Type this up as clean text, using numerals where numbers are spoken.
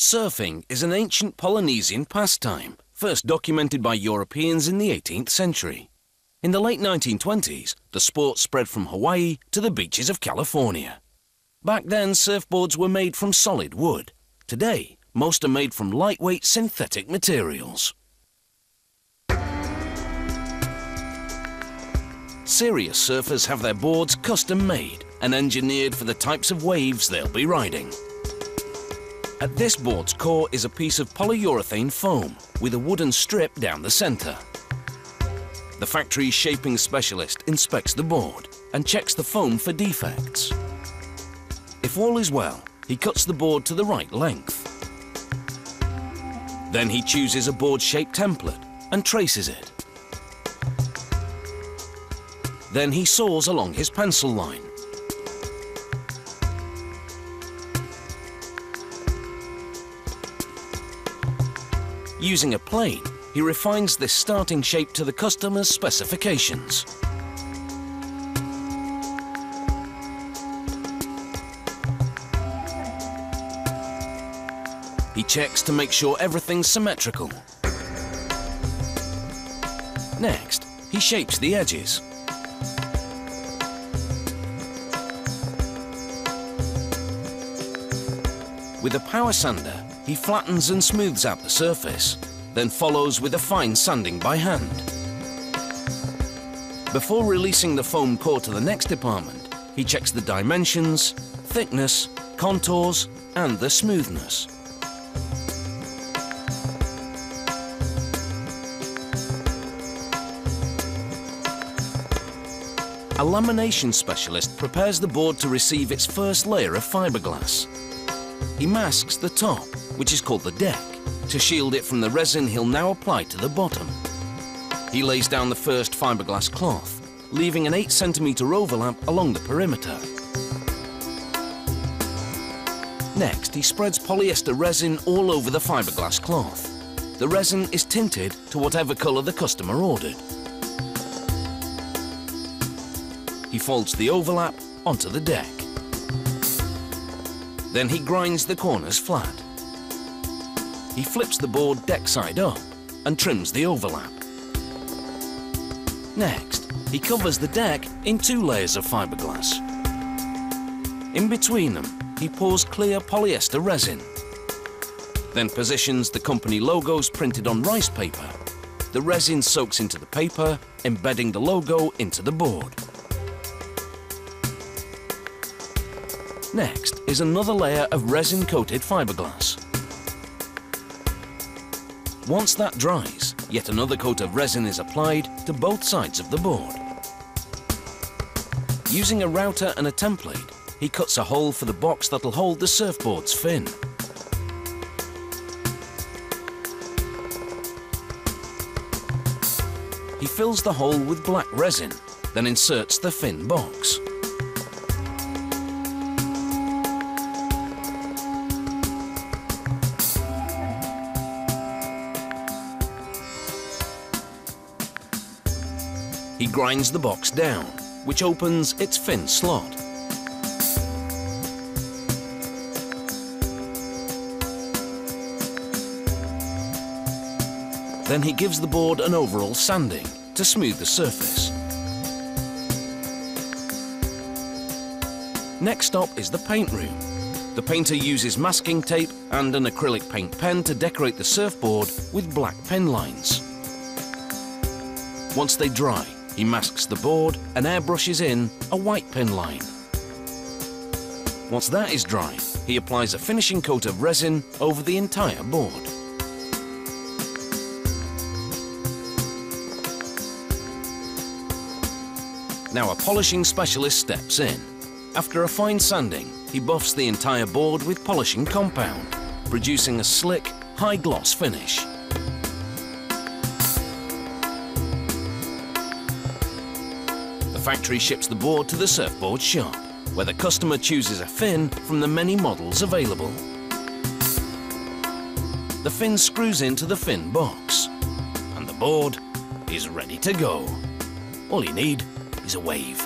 Surfing is an ancient Polynesian pastime, first documented by Europeans in the 18th century. In the late 1920s, the sport spread from Hawaii to the beaches of California. Back then, surfboards were made from solid wood. Today, most are made from lightweight synthetic materials. Serious surfers have their boards custom-made and engineered for the types of waves they'll be riding. At this board's core is a piece of polyurethane foam with a wooden strip down the centre. The factory shaping specialist inspects the board and checks the foam for defects. If all is well, he cuts the board to the right length. Then he chooses a board-shaped template and traces it. Then he saws along his pencil line. Using a plane, he refines this starting shape to the customer's specifications. He checks to make sure everything's symmetrical. Next, he shapes the edges. With a power sander, he flattens and smooths out the surface, then follows with a fine sanding by hand. Before releasing the foam core to the next department, he checks the dimensions, thickness, contours, and the smoothness. A lamination specialist prepares the board to receive its first layer of fiberglass. He masks the top, which is called the deck, to shield it from the resin he'll now apply to the bottom. He lays down the first fiberglass cloth, leaving an 8 cm overlap along the perimeter. Next, he spreads polyester resin all over the fiberglass cloth. The resin is tinted to whatever colour the customer ordered. He folds the overlap onto the deck. Then he grinds the corners flat. He flips the board deck side up and trims the overlap. Next, he covers the deck in 2 layers of fiberglass. In between them, he pours clear polyester resin. Then positions the company logos printed on rice paper. The resin soaks into the paper, embedding the logo into the board. Next is another layer of resin-coated fiberglass. Once that dries, yet another coat of resin is applied to both sides of the board. Using a router and a template, he cuts a hole for the box that'll hold the surfboard's fin. He fills the hole with black resin, then inserts the fin box. He grinds the box down, which opens its fin slot. Then he gives the board an overall sanding to smooth the surface. Next stop is the paint room. The painter uses masking tape and an acrylic paint pen to decorate the surfboard with black pen lines. Once they dry, he masks the board and airbrushes in a white pen line. Once that is dry, he applies a finishing coat of resin over the entire board. Now a polishing specialist steps in. After a fine sanding, he buffs the entire board with polishing compound, producing a slick, high-gloss finish. The factory ships the board to the surfboard shop, where the customer chooses a fin from the many models available. The fin screws into the fin box, and the board is ready to go. All you need is a wave.